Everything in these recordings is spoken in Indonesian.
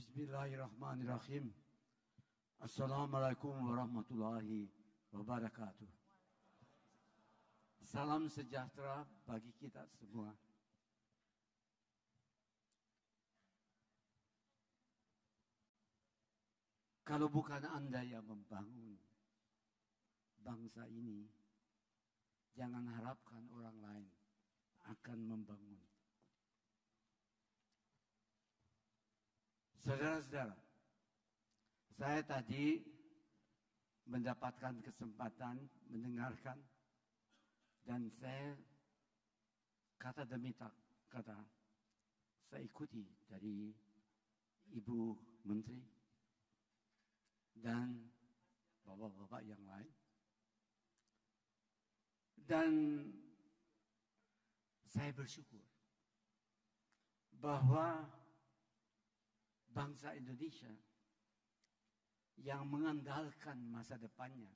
Bismillahirrahmanirrahim. Assalamualaikum warahmatullahi wabarakatuh. Salam sejahtera bagi kita semua. Kalau bukan Anda yang membangun bangsa ini, jangan harapkan orang lain akan membangun. Saudara-saudara, saya tadi mendapatkan kesempatan mendengarkan dan saya kata demi kata saya ikuti dari Ibu Menteri dan bapak-bapak yang lain. Dan saya bersyukur bahwa bangsa Indonesia yang mengandalkan masa depannya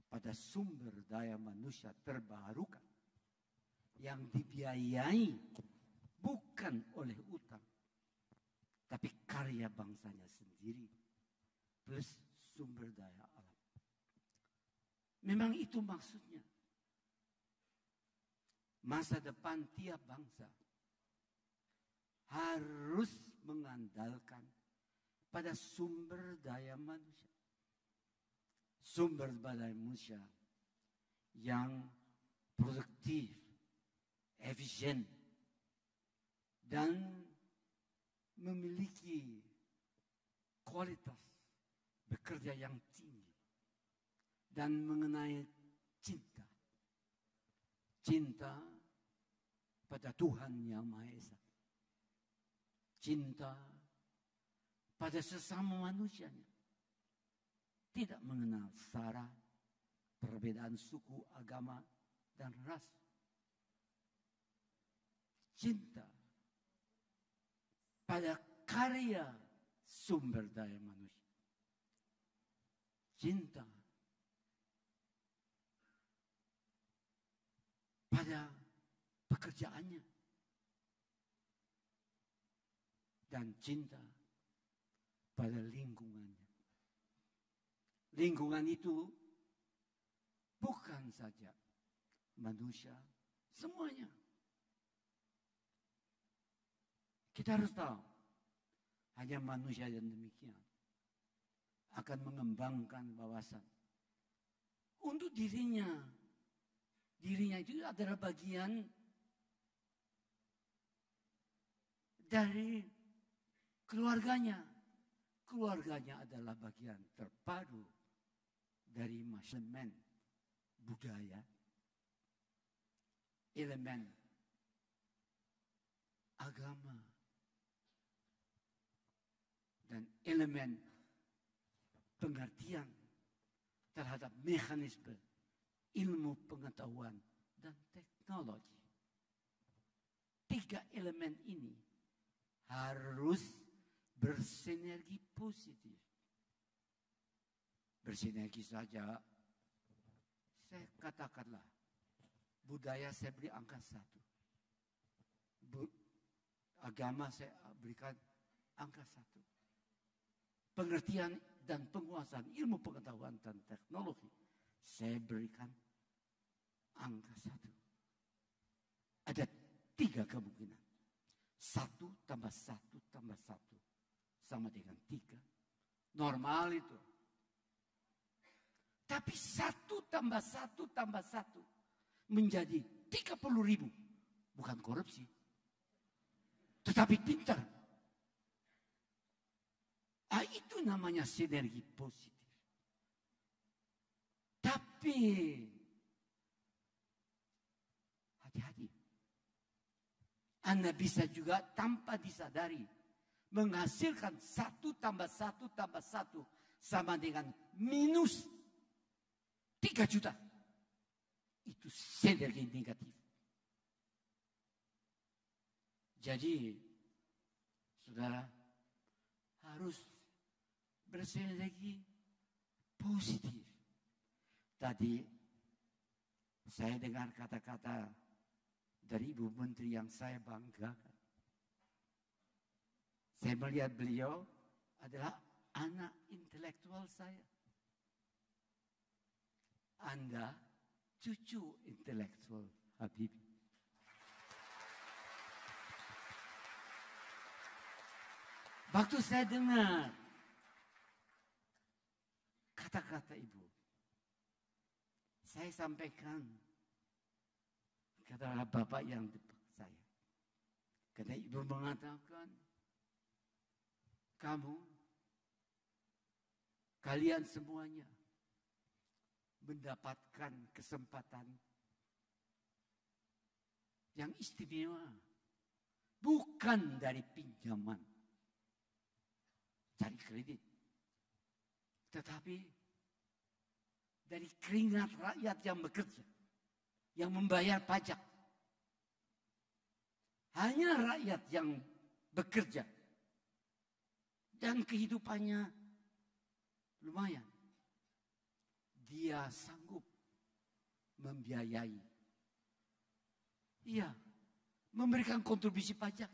pada sumber daya manusia terbarukan yang dibiayai bukan oleh utang, tapi karya bangsanya sendiri plus sumber daya alam. Memang itu maksudnya. Masa depan tiap bangsa harus mengandalkan pada sumber daya manusia. Sumber daya manusia yang produktif, efisien, dan memiliki kualitas bekerja yang tinggi. Dan mengenai cinta. Cinta pada Tuhan Yang Maha Esa. Cinta pada sesama manusianya. Tidak mengenal sara, perbedaan suku, agama, dan ras. Cinta pada karya sumber daya manusia. Cinta pada pekerjaannya. Dan cinta pada lingkungannya. Lingkungan itu bukan saja manusia, semuanya. Kita harus tahu, hanya manusia yang demikian akan mengembangkan wawasan untuk dirinya. Dirinya itu adalah bagian dari keluarganya. Keluarganya adalah bagian terpadu dari elemen budaya, elemen agama, dan elemen pengertian terhadap mekanisme ilmu pengetahuan dan teknologi. 3 elemen ini harus bersinergi positif. Bersinergi saja, saya katakanlah, budaya saya beri angka 1. Agama saya berikan angka 1. Pengertian dan penguasaan ilmu pengetahuan dan teknologi saya berikan angka 1. Ada 3 kemungkinan. 1 tambah 1 tambah 1 sama dengan 3. Normal itu. Tapi 1 tambah 1 tambah 1 menjadi 30.000. Bukan korupsi. Tetapi pintar. Itu namanya sinergi positif. Tapi hati-hati. Anda bisa juga tanpa disadari menghasilkan 1 tambah 1 tambah 1 sama dengan minus 3 juta. Itu sinergi negatif. Jadi, saudara harus bersinergi positif. Tadi saya dengar kata-kata dari Ibu Menteri yang saya banggakan. Saya melihat beliau adalah anak intelektual saya. Anda cucu intelektual Habibie. Waktu saya dengar kata-kata ibu, saya sampaikan kata bapak yang depan saya. Karena ibu mengatakan, kalian semuanya mendapatkan kesempatan yang istimewa. Bukan dari pinjaman, cari kredit. Tetapi dari keringat rakyat yang bekerja, yang membayar pajak. Hanya rakyat yang bekerja dan kehidupannya lumayan. Dia sanggup membiayai. Iya, memberikan kontribusi pajak.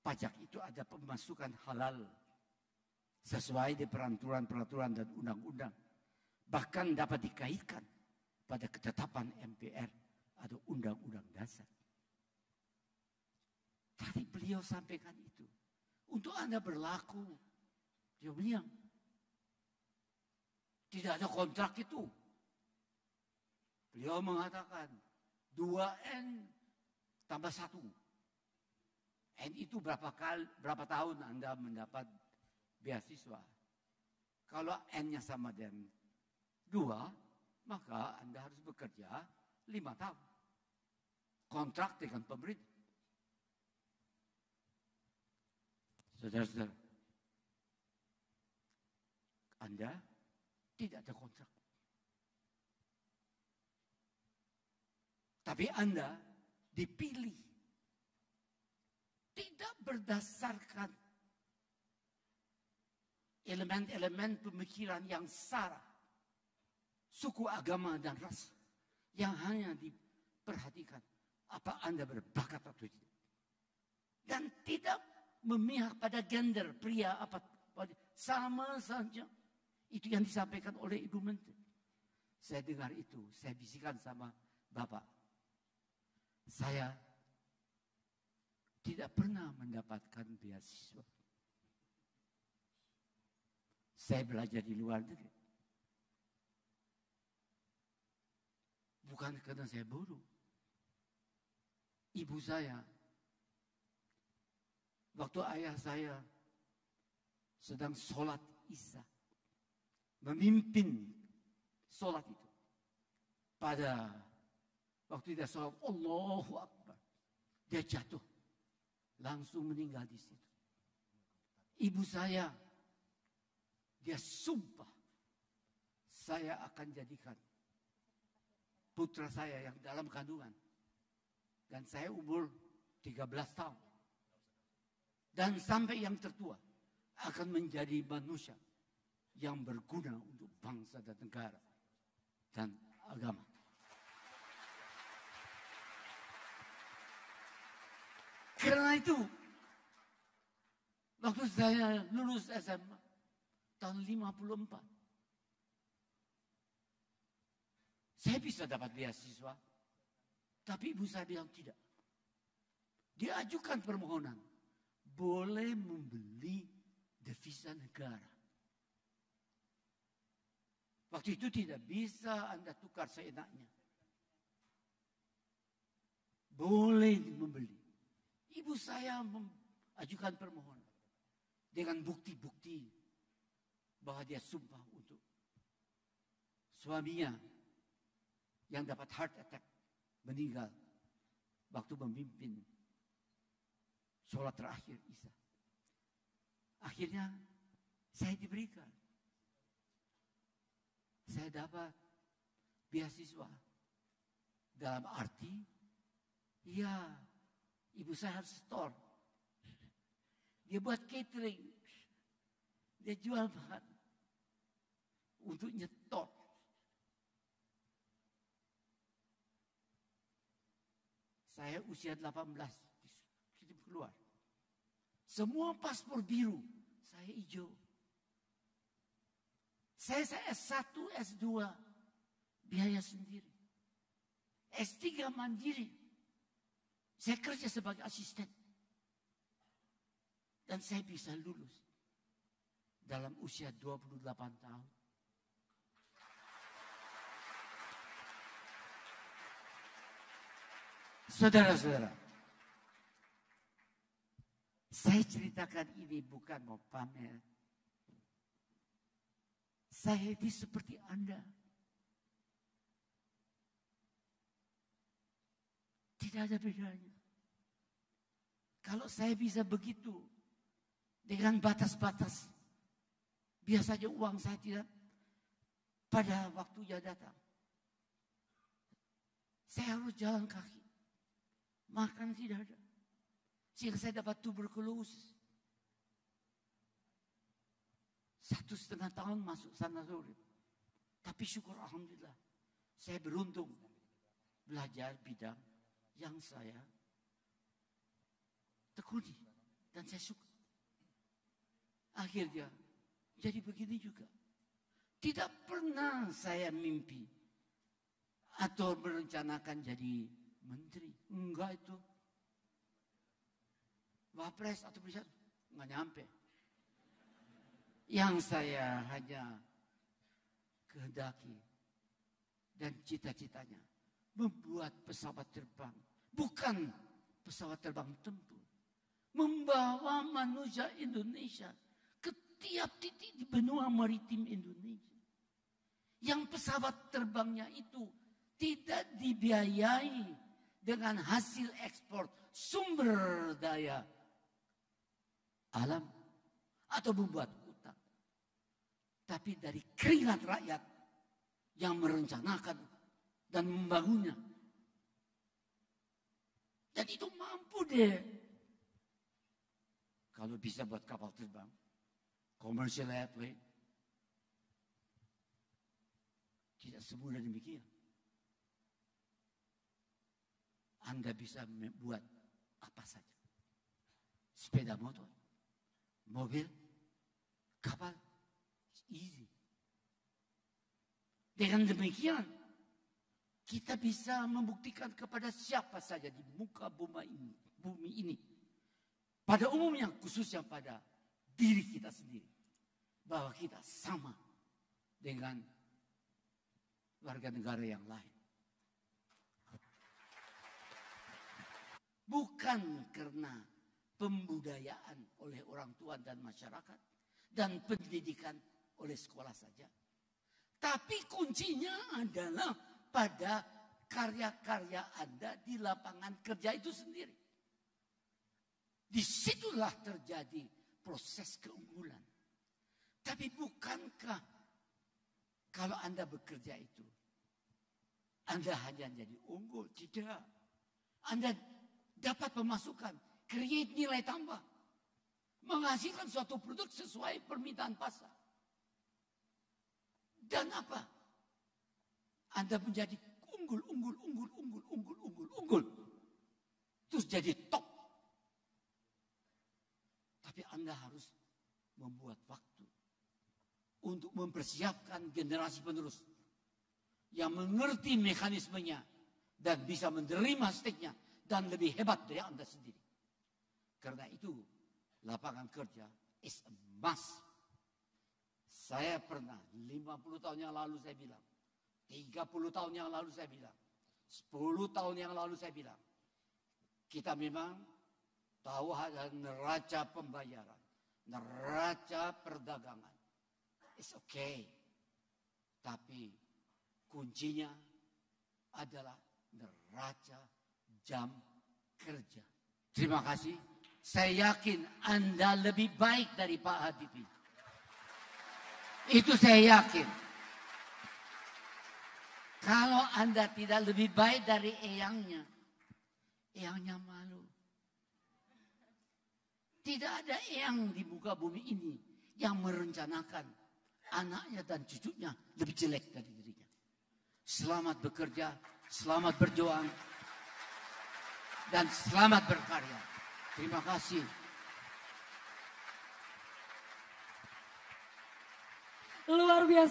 Pajak itu ada pemasukan halal sesuai dengan peraturan dan undang-undang. Bahkan dapat dikaitkan pada ketetapan MPR atau undang-undang dasar. Tadi beliau sampaikan itu. Untuk Anda berlaku, dia bilang, tidak ada kontrak itu. Beliau mengatakan, 2N tambah 1. N itu berapa tahun Anda mendapat beasiswa. Kalau N-nya sama dengan 2, maka Anda harus bekerja 5 tahun. Kontrak dengan pemerintah. Saudara-saudara, Anda tidak ada kontrak. Tapi Anda dipilih. Tidak berdasarkan elemen-elemen pemikiran yang sara. Suku, agama, dan ras. Yang hanya diperhatikan apa Anda berbakat atau tidak. Dan tidak memihak pada gender, pria apa sama saja. Itu yang disampaikan oleh Ibu Menteri. Saya dengar itu, saya bisikan sama Bapak. Saya tidak pernah mendapatkan beasiswa. Saya belajar di luar negeri. Bukan karena saya bodoh. Ibu saya, waktu ayah saya sedang sholat Isya, memimpin sholat itu. Pada waktu dia sholat Allahu Akbar, dia jatuh, langsung meninggal di situ. Ibu saya, dia sumpah, saya akan jadikan putra saya yang dalam kandungan. Dan saya umur 13 tahun. Dan sampai yang tertua akan menjadi manusia yang berguna untuk bangsa dan negara dan agama. Karena itu, waktu saya lulus SMA tahun 54, saya bisa dapat beasiswa, tapi ibu saya bilang tidak. Diajukan permohonan, boleh membeli devisa negara. Waktu itu tidak bisa Anda tukar seenaknya. Boleh membeli. Ibu saya mengajukan permohonan dengan bukti-bukti bahwa dia sumpah untuk suaminya yang dapat heart attack meninggal waktu memimpin sholat terakhir Isya. Akhirnya saya diberikan. Saya dapat beasiswa. Dalam arti, ya, ibu saya harus store. Dia buat catering. Dia jual bahan untuk nyetor. Saya usia 18, kirim keluar. Semua paspor biru, saya hijau. Saya S1, S2, biaya sendiri. S3 mandiri. Saya kerja sebagai asisten. Dan saya bisa lulus dalam usia 28 tahun. Saudara-saudara, saya ceritakan ini bukan mau pamer. Saya ini seperti Anda. Tidak ada bedanya. Kalau saya bisa begitu, dengan batas-batas, biasanya uang saya tidak pada waktunya datang. Saya harus jalan kaki. Makan tidak ada. Sehingga saya dapat tuberkulosis. 1,5 tahun masuk sanatorium. Tapi syukur alhamdulillah. Saya beruntung belajar bidang yang saya tekuni. Dan saya suka. Akhirnya jadi begini juga. Tidak pernah saya mimpi atau merencanakan jadi menteri. Enggak itu. Wapres atau presiden enggak nyampe. Yang saya hanya kehendaki dan cita-citanya membuat pesawat terbang. Bukan pesawat terbang tempur. Membawa manusia Indonesia ke tiap titik di benua maritim Indonesia. Yang pesawat terbangnya itu tidak dibiayai dengan hasil ekspor sumber daya alam atau membuat utang. Tapi dari keringat rakyat yang merencanakan dan membangunnya. Dan itu mampu deh. Kalau bisa buat kapal terbang, commercial airplane, tidak semudah demikian. Anda bisa membuat apa saja. Sepeda motor, mobil, kapal, easy. Dengan demikian, kita bisa membuktikan kepada siapa saja di muka bumi ini. Pada umumnya, khususnya pada diri kita sendiri. Bahwa kita sama dengan warga negara yang lain. Bukan karena pembudayaan oleh orang tua dan masyarakat. Dan pendidikan oleh sekolah saja. Tapi kuncinya adalah pada karya-karya Anda di lapangan kerja itu sendiri. Disitulah terjadi proses keunggulan. Tapi bukankah kalau Anda bekerja itu, Anda hanya jadi unggul? Tidak. Anda dapat pemasukan, create nilai tambah. Menghasilkan suatu produk sesuai permintaan pasar. Dan apa? Anda menjadi unggul. Terus jadi top. Tapi Anda harus membuat waktu untuk mempersiapkan generasi penerus yang mengerti mekanismenya dan bisa menerima steknya dan lebih hebat dari Anda sendiri. Karena itu lapangan kerja is a must. Saya pernah 50 tahun yang lalu saya bilang, 30 tahun yang lalu saya bilang, 10 tahun yang lalu saya bilang, kita memang tahu ada neraca pembayaran, neraca perdagangan. It's okay. Tapi kuncinya adalah neraca jam kerja. Terima kasih. Saya yakin Anda lebih baik dari Pak Habibie. Itu saya yakin. Kalau Anda tidak lebih baik dari eyangnya malu. Tidak ada eyang di muka bumi ini yang merencanakan anaknya dan cucunya lebih jelek dari dirinya. Selamat bekerja, selamat berjuang, dan selamat berkarya. Terima kasih. luar biasa.